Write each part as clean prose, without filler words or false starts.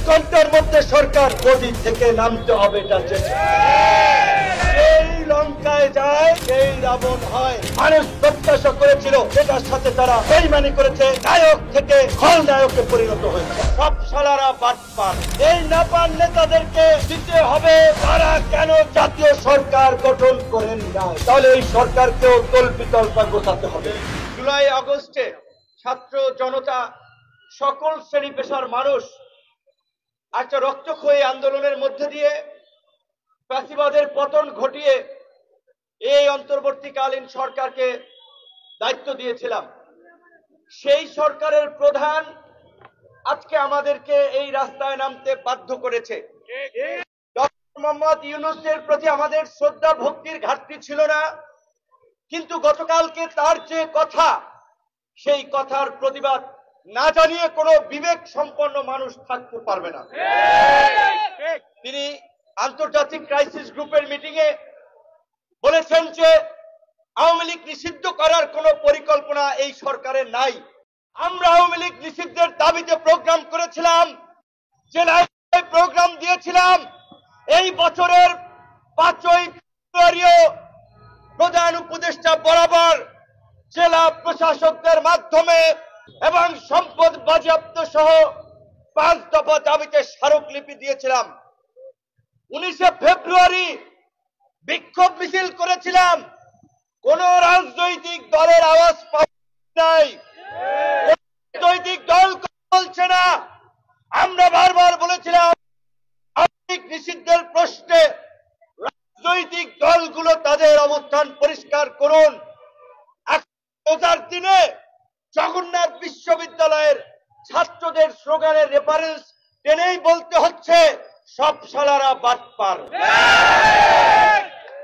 ঘন্টার মধ্যে সরকার গদি থেকে নামতে হবে। এই লঙ্কায় যায় সেই রাবণ হয়। মানুষ প্রত্যাশা করেছিল সেটার সাথে তারা বেইমানি করেছে, নায়ক থেকে খলনায়কে পরিণত হয়েছে। সব শালারা বাটপার। এই নাপান নেতাদেরকে দিতে হবে তারা কেন জাতীয় সরকার গঠন করেন না। তাহলে এই সরকারকেও তল্পিতল্পা গোছাতে হবে। জুলাই আগস্টে ছাত্র জনতা সকল শ্রেণী পেশার মানুষ একটা রক্তক্ষয়ী আন্দোলনের মধ্যে দিয়ে ফ্যাসিবাদের পতন ঘটিয়ে এই অন্তর্বর্তীকালীন সরকারকে দায়িত্ব দিয়েছিলাম। সেই সরকারের প্রধান আজকে আমাদেরকে এই রাস্তায় নামতে বাধ্য করেছে। ডক্টর মোহাম্মদ ইউনূসের প্রতি আমাদের শ্রদ্ধা ভক্তির ঘাটতি ছিল না, কিন্তু গতকালকে তার যে কথা, সেই কথার প্রতিবাদ না জানিয়ে কোনো বিবেক সম্পন্ন মানুষ থাকতে পারবে না। তিনি আন্তর্জাতিক ক্রাইসিস গ্রুপের মিটিং এ বলেছেন যে আওয়ামী লীগ নিষিদ্ধ করার কোনো পরিকল্পনা এই সরকারের নাই। আমরা আওয়ামী লীগ নিষিদ্ধের দাবিতে প্রোগ্রাম করেছিলাম, জেলায় প্রোগ্রাম দিয়েছিলাম। এই বছরের 5ই ফেব্রুয়ারিও প্রধান উপদেষ্টা বরাবর জেলা প্রশাসকদের মাধ্যমে এবং সম্পদ বাজেয়াপ্ত সহ 5 দফা দাবিতে স্মারকলিপি দিয়েছিলাম। 19শে ফেব্রুয়ারি বিক্ষোভ মিছিল করেছিলাম। কোন রাজনৈতিক দলের আওয়াজ পাওয়া নাই, রাজনৈতিক দল বলছে না। আমরা বারবার বলেছিলাম নিষিদ্ধের প্রশ্নে রাজনৈতিক দলগুলো তাদের অবস্থান পরিষ্কার করুন। রোজার দিনে জগন্নাথ বিশ্ববিদ্যালয়ের ছাত্রদের স্লোগানের রেফারেন্স টেনেই বলতে হচ্ছে সব শালারা বাটপার।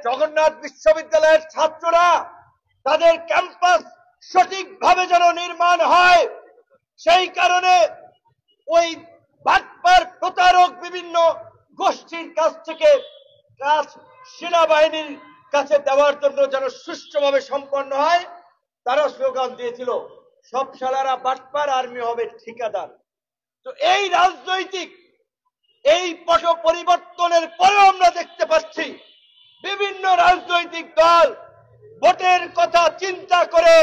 জগন্নাথ বিশ্ববিদ্যালয়ের ছাত্ররা তাদের ক্যাম্পাস সঠিকভাবে যেন নির্মাণ হয়, সেই কারণে ওই বাটপার প্রতারক বিভিন্ন গোষ্ঠীর কাছ থেকে কাজ সেনাবাহিনীর কাছে দেওয়ার জন্য যেন সুষ্ঠুভাবে সম্পন্ন হয়, তারা স্লোগান দিয়েছিল সব শালারা বাটপার, আর্মি হবে ঠিকাদার। তো এই রাজনৈতিক এই পট পরিবর্তনের পরেও আমরা দেখতে পাচ্ছি বিভিন্ন রাজনৈতিক দল ভোটের কথা চিন্তা করে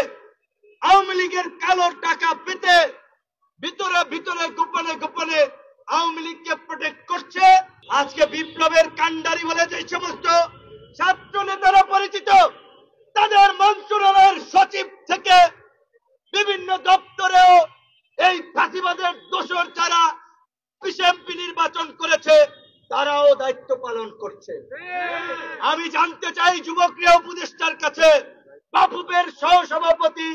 আওয়ামী লীগের কালো টাকা পেতে ভিতরে ভিতরে গোপনে গোপনে আওয়ামী লীগকে প্রোটেক্ট করছে। আজকে বিপ্লবের কান্ডারি বলে যে সমস্ত ছাত্র নেতারা পরিচিত, তাদের মন্ত্রণালয়ের সচিব থেকে বিভিন্ন দপ্তরেও এই ফাঁসিবাদের দোসর যারা এমপি নির্বাচন করেছে তারাও দায়িত্ব পালন করছে। আমি জানতে চাই যুবক্রিয়া উপদেষ্টার কাছে, বাফুফের সহসভাপতি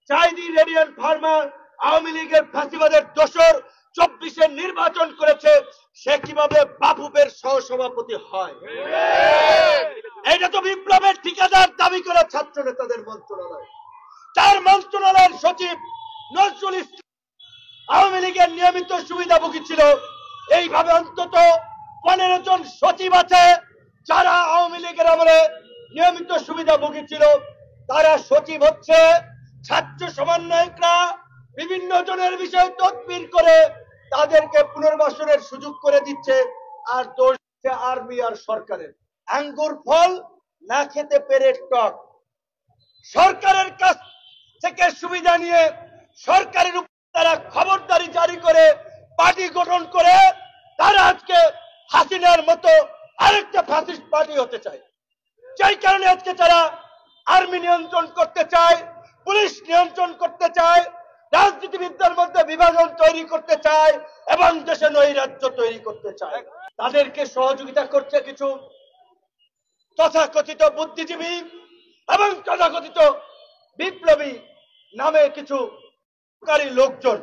জাহিদি রেডিয়ান ফার্মার আওয়ামী লীগের ফাঁসিবাদের দোসর 24-এ নির্বাচন করেছে, সে কিভাবে বাফুফের সহসভাপতি হয়? এটা তো বিপ্লবের ঠিকাদার দাবি করে ছাত্র নেতাদের মন্ত্রণালয়। তার মন্ত্রণালয়ের সচিব নজরুল ইসলাম আওয়ামী লীগের নিয়মিত সুবিধাভোগী ছিল। এইভাবে অন্তত 15 জন সচিব আছে যারা আওয়ামী লীগের আমলে নিয়মিত সুবিধাভোগী ছিল। তারা সচিব হচ্ছে, ছাত্র সমন্বয়করা বিভিন্ন জনের বিষয়ে তদবির করে তাদেরকে পুনর্বাসনের সুযোগ করে দিচ্ছে। আর দোষ আর্মি আর সরকারের। আঙ্গুর ফল না খেতে পেরে টক। সরকারের কাছ থেকে সুবিধা নিয়ে সরকারের উপর তারা খবরদারি জারি করে পার্টি গঠন করে তারা আজকে হাসিনার মতো আরেকটা ফ্যাসিস্ট পার্টি হতে চায়। সেই কারণে আজকে তারা আর্মি নিয়ন্ত্রণ করতে চায়, পুলিশ নিয়ন্ত্রণ করতে চায়, রাজনীতিবিদদের মধ্যে বিভাজন তৈরি করতে চায় এবং দেশে নৈরাজ্য তৈরি করতে চায়। তাদেরকে সহযোগিতা করছে কিছু তথাকথিত বুদ্ধিজীবী এবং তথাকথিত বিপ্লবী নামে কিছু লোকজন।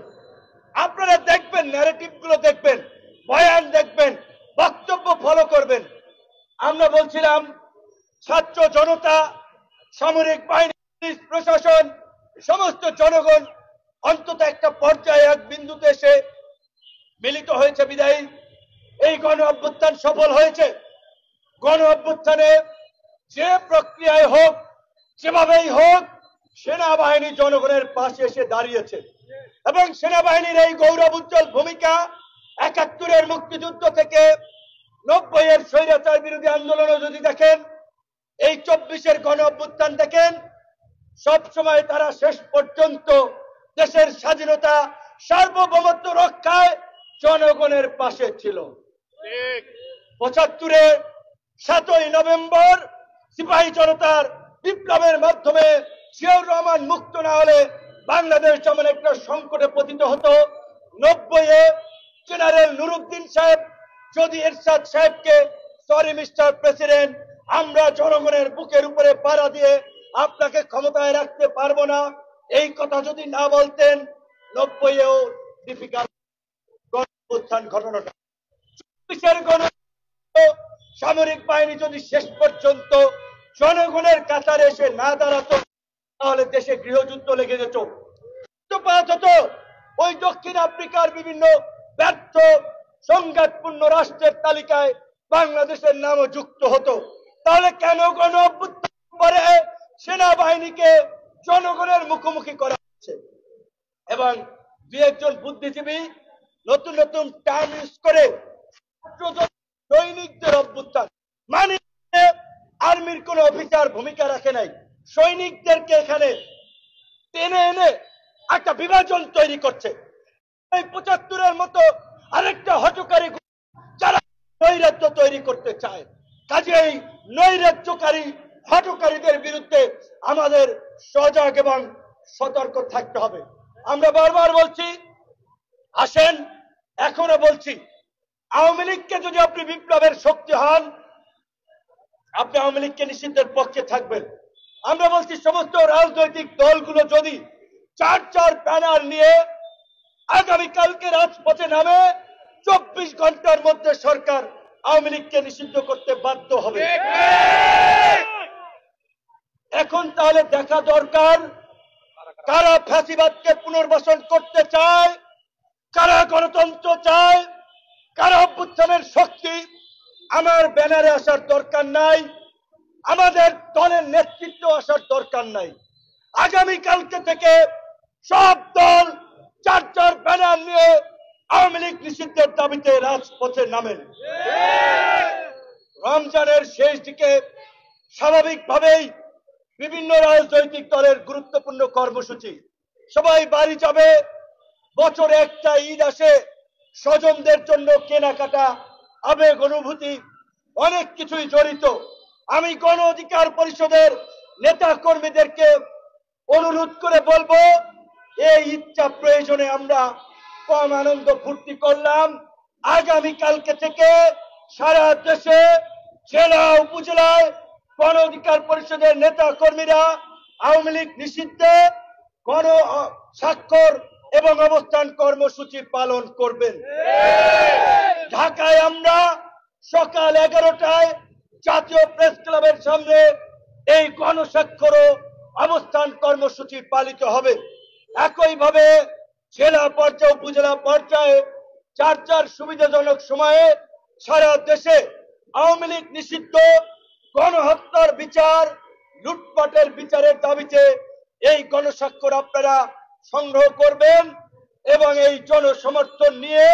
আপনারা দেখবেন, ন্যারেটিভ গুলো দেখবেন, বয়ান দেখবেন, বক্তব্য ফলো করবেন। আমরা বলছিলাম ছাত্র জনতা, সামরিক বাহিনী, প্রশাসন, সমস্ত জনগণ অন্তত একটা পর্যায়ে এক বিন্দুতে এসে মিলিত হয়েছে বিদায়ী এই গণ অভ্যুত্থান সফল হয়েছে। গণ অভ্যুত্থানে যে প্রক্রিয়ায় হোক, যেভাবেই হোক, সেনাবাহিনী জনগণের পাশে এসে দাঁড়িয়েছে এবং সেনাবাহিনীর এই গৌরব উজ্জ্বল ভূমিকা 71-এর মুক্তিযুদ্ধ থেকে 90-এর স্বৈরাচার বিরোধী আন্দোলনও যদি দেখেন, এই 24-এর গণ অভ্যুত্থান দেখেন, সব সময় তারা শেষ পর্যন্ত দেশের স্বাধীনতা সার্বভৌমত্ব রক্ষায় জনগণের পাশে ছিল। 75-এর 7ই নভেম্বর সিপাহী জনতার বিপ্লবের মাধ্যমে জিয়াউর রহমান মুক্ত না হলে বাংলাদেশ যেমন একটা সংকটে পতিত হতো, 90-এ জেনারেল নুরুদ্দিন সাহেব যদি এরশাদ সাহেবকে, সরি মিস্টার প্রেসিডেন্ট, আমরা জনগণের বুকের উপরে পাড়া দিয়ে আপনাকে ক্ষমতায় রাখতে পারবো না, এই কথা যদি না বলতেন, 90-এও ডিফিকাল্ট গণঅভ্যুত্থান ঘটনাটা। 24-এর সামরিক বাহিনী যদি শেষ পর্যন্ত জনগণের কাতারে এসে না দাঁড়াতো, তাহলে দেশে গৃহযুদ্ধ লেগে যেত। ওই দক্ষিণ আফ্রিকার বিভিন্ন ব্যর্থ সংঘাতপূর্ণ রাষ্ট্রের তালিকায় বাংলাদেশের নামও যুক্ত হতো। তাহলে কেন গণ অভ্যুত্থান পরে সেনাবাহিনীকে জনগণের মুখোমুখি করা হচ্ছে? এবং দুই একজন বুদ্ধিজীবী নতুন নতুন টার্ম ইউজ করে সৈনিকদের অভ্যুত্থান, মানে আর্মির কোন অফিসার ভূমিকা রাখে নাই, সৈনিকদেরকে এখানে টেনে এনে একটা বিভাজন তৈরি করছে। এই 75-এর মতো আরেকটা হঠকারী যারা নৈরাজ্য তৈরি করতে চায়। কাজেই নৈরাজ্যকারী হঠকারীদের বিরুদ্ধে আমাদের সজাগ এবং সতর্ক থাকতে হবে। আমরা বারবার বলছি, আসেন, এখনো বলছি, আওয়ামী লীগকে যদি আপনি বিপ্লবের শক্তি হন, আপনি আওয়ামী লীগকে নিষিদ্ধের পক্ষে থাকবেন। আমরা বলছি, সমস্ত রাজনৈতিক দলগুলো যদি 4 ব্যানার নিয়ে আগামীকালকে রাজপথে নামে, 24 ঘন্টার মধ্যে সরকার আওয়ামী লীগকে নিষিদ্ধ করতে বাধ্য হবে। এখন তাহলে দেখা দরকার, কারা ফ্যাসিবাদকে পুনর্বাসন করতে চায়, কারা গণতন্ত্র চায়, কারা অভ্যুত্থানের শক্তি। আমার ব্যানারে আসার দরকার নাই, আমাদের দলের নেতৃত্ব আসার দরকার নাই। আগামীকালকে থেকে সব দল 4 ব্যানার নিয়ে আওয়ামী লীগ নিষিদ্ধের দাবিতে রাজপথে নামেন। রমজানের শেষ দিকে স্বাভাবিকভাবেই বিভিন্ন রাজনৈতিক দলের গুরুত্বপূর্ণ কর্মসূচি, সবাই বাড়ি যাবে, বছরে একটা ঈদ আসে, স্বজনদের জন্য কেনাকাটা, আবেগ অনুভূতি, অনেক কিছুই জড়িত। আমি গণ অধিকার পরিষদের নেতা কর্মীদেরকে অনুরোধ করে বলবো, এই ঈদটা প্রয়োজনে আমরা কম আনন্দ ফুর্তি করলাম, আগামীকালকে থেকে সারা দেশে জেলা উপজেলায় গণ অধিকার পরিষদের নেতা কর্মীরা আওয়ামী লীগ নিষিদ্ধে গণ স্বাক্ষর এবং অবস্থান কর্মসূচি পালন করবেন। ঢাকায় আমরা সকাল 11টায় জাতীয় প্রেস ক্লাবের সামনে এই গণস্বাক্ষর অবস্থান কর্মসূচি পালিত হবে। একইভাবে জেলা পর্যায়ে, উপজেলা পর্যায়ে 4 সুবিধাজনক সময়ে সারা দেশে আওয়ামী লীগ নিষিদ্ধ, গণহত্যার বিচার, লুটপাটের বিচারের দাবিতে এই গণস্বাক্ষর আপনারা সংগ্রহ করবেন এবং এই জনসমর্থন নিয়ে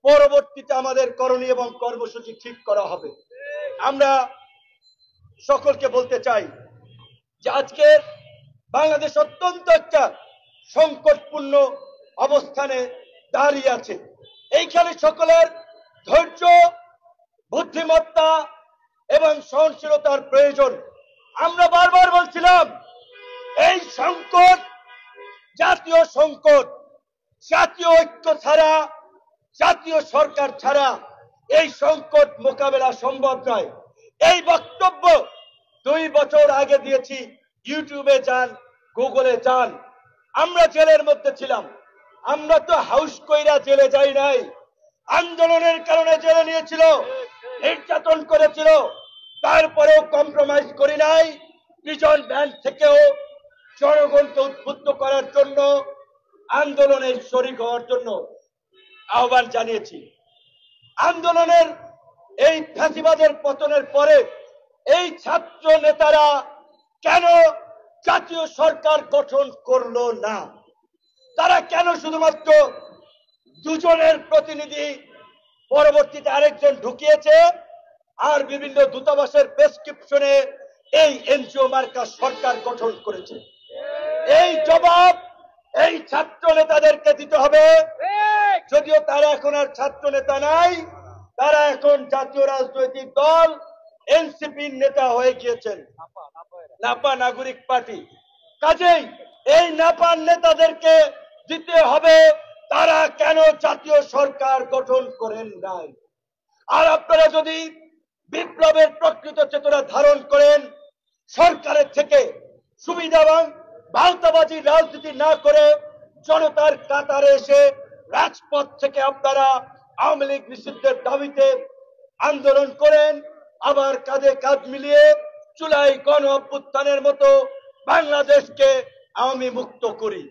পরবর্তীতে আমাদের করণীয় এবং কর্মসূচি ঠিক করা হবে। আমরা সকলকে বলতে চাই যে আজকে বাংলাদেশ অত্যন্ত একটা সংকটপূর্ণ অবস্থানে দাঁড়িয়ে আছে। এইখানে সকলের ধৈর্য, বুদ্ধিমত্তা এবং সহনশীলতার প্রয়োজন। আমরা বারবার বলছিলাম, এই সংকট জাতীয় সংকট, জাতীয় ঐক্য ছাড়া, জাতীয় সরকার ছাড়া এই সংকট মোকাবেলা সম্ভব নয়। এই বক্তব্য 2 বছর আগে দিয়েছি। ইউটিউবে যান, গুগলে যান। আমরা জেলের মধ্যে ছিলাম, আমরা তো হাউস কইরা জেলে যাই নাই, আন্দোলনের কারণে জেলে নিয়েছিল, নির্যাতন করেছিল, তারপরেও কম্প্রোমাইজ করি নাই। প্রিজন ভ্যান থেকেও জনগণকে উদ্বুদ্ধ করার জন্য, আন্দোলনে শরীক হওয়ার জন্য আহ্বান জানিয়েছি। আন্দোলনের এই ফ্যাসিবাদের পতনের পরে এই ছাত্র নেতারা কেন জাতীয় সরকার গঠন করলো না? তারা কেন শুধুমাত্র 2 জনের প্রতিনিধি পরবর্তীতে আরেকজন ঢুকিয়েছে, আর বিভিন্ন দূতাবাসের প্রেসক্রিপশনে এই এনজিও মার্কা সরকার গঠন করেছে। এই জবাব এই ছাত্র নেতাদেরকে দিতে হবে। যদিও তারা এখন আর ছাত্র নেতা নাই, তারা এখন জাতীয় রাজনৈতিক দল এনসিপির নেতা হয়ে গিয়েছেন, নাপা নাগরিক পার্টি। কাজেই এই নাপার নেতাদেরকে দিতে হবে তারা কেন জাতীয় সরকার গঠন করেন নাই। আর আপনারা যদি বিপ্লবের প্রকৃত চেতনা ধারণ করেন, সরকারের থেকে সুবিধাবান ভাওতাবাজি রাজনীতি না করে জনতার কাতারে এসে রাজপথ থেকে আপনারা আওয়ামী লীগ নিষিদ্ধের দাবিতে আন্দোলন করেন, আবার কাঁধে কাঁধ মিলিয়ে জুলাই গণ অভ্যুত্থানের মতো বাংলাদেশকে আওয়ামী মুক্ত করি।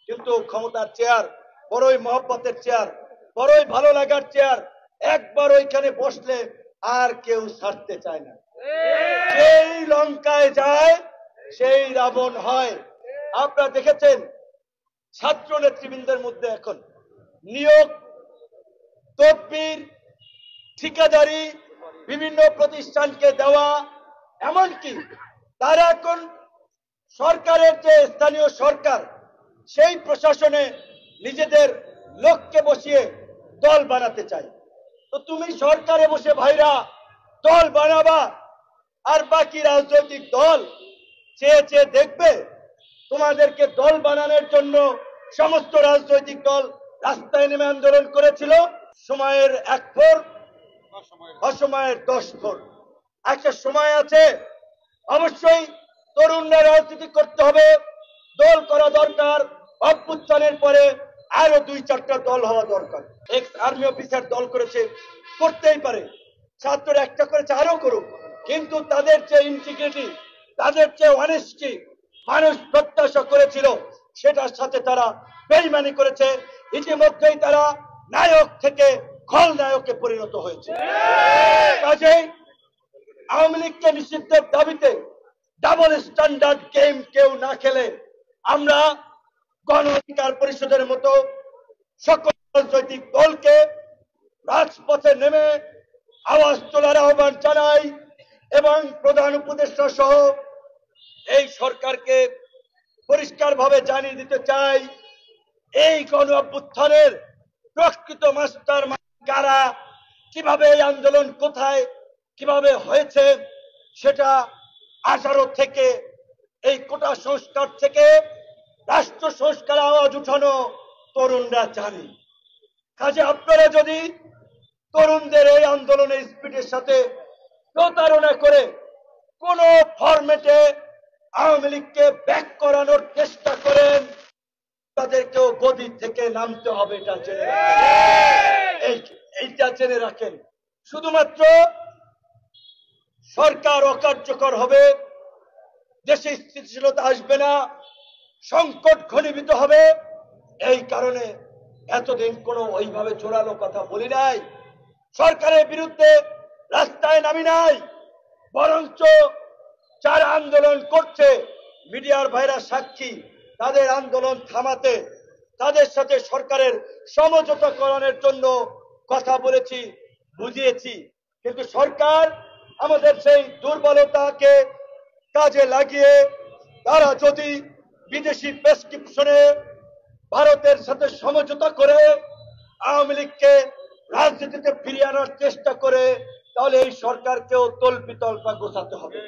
কিন্তু ক্ষমতার চেয়ার বড়ই মহব্বতের চেয়ার, বড়ই ভালো লাগার চেয়ার, একবার ওইখানে বসলে আর কেউ ছাড়তে চায় না। সেই লঙ্কায় যায় সেই রাবণ হয়। আপনারা দেখেছেন ছাত্র নেতৃবৃন্দের মধ্যে এখন নিয়োগ, তদবির, ঠিকাদারি, বিভিন্ন প্রতিষ্ঠানকে দেওয়া, এমনকি তারা এখন সরকারের যে স্থানীয় সরকার সেই প্রশাসনে নিজেদের লোককে বসিয়ে দল বানাতে চায়। তো তুমি সরকারে বসে ভাইরা দল বানাবা, আর বাকি রাজনৈতিক দল চেয়ে চেয়ে দেখবে? তোমাদেরকে দল বানানোর জন্য সমস্ত রাজনৈতিক দল রাস্তায় নেমে আন্দোলন করেছিল। সময়ের 1 ভোর, অসময়ের 10 ভোর। একটা সময় আছে, অবশ্যই তরুণরা রাজনীতি করতে হবে, দল করা দরকার। অভ্যুত্থানের পরে আরো 2-4টা দল হওয়া দরকার। এক্স আর্মি অফিসার দল করেছে, করতেই পারে, ছাত্র একটা করেছে, আরো করুক, কিন্তু তাদের যে ইন্টিগ্রিটি, তাদের যে অনেস্টি মানুষ প্রত্যাশা করেছিল সেটার সাথে তারা বেইমানি করেছে। ইতিমধ্যেই তারা নায়ক থেকে খলনায়কে পরিণত হয়েছে। কাজেই আওয়ামী লীগকে নিষিদ্ধের দাবিতে ডাবল স্ট্যান্ডার্ড গেম কেউ না খেলে আমরা গণ অধিকার পরিষদের মতো সকল রাজনৈতিক দলকে রাজপথে নেমে আওয়াজ তোলার আহ্বান জানাই এবং প্রধান উপদেষ্টা সহ এই সরকারকে পরিষ্কারভাবে জানিয়ে দিতে চাই, এই গণ অভ্যুত্থানের প্রকৃত মাস্টার কারা, কিভাবে এই আন্দোলন কোথায় কিভাবে হয়েছে, সেটা 18 থেকে এই কোটা সংস্কার থেকে রাষ্ট্র সংস্কার আওয়াজ উঠানো তরুণরা জানে। কাজে আপনারা যদি তরুণদের এই আন্দোলনের স্পিডের সাথে প্রতারণা করে কোন ফরম্যাটে আওয়ামী লীগকে ব্যাক করানোর চেষ্টা করেন, তাদেরকেও গদি থেকে নামতে হবে, এটা জেনে রাখেন। এইটা জেনে রাখেন। শুধুমাত্র সরকার অকার্যকর হবে, দেশে স্থিতিশীলতা আসবে না, সংকট ঘনীভূত হবে। এই কারণে এতদিন কোনো ওইভাবে জোরালো কথা বলি নাই, সরকারের বিরুদ্ধে রাস্তায় নামি নাই, বরঞ্চ যারা আন্দোলন করছে মিডিয়ার ভাইরা সাক্ষী, তাদের আন্দোলন থামাতে, তাদের সাথে সরকারের সমঝোতা করানোর জন্য কথা বলেছি, বুঝিয়েছি। কিন্তু সরকার আমাদের সেই দুর্বলতাকে কাজে লাগিয়ে তারা যদি বিদেশি প্রেসক্রিপশনে ভারতের সাথে সমঝোতা করে আওয়ামী লীগকে রাজনীতিতে ফিরিয়ে আনার চেষ্টা করে, তাহলে এই সরকারকেও তল্পিতল্পা গোছাতে হবে।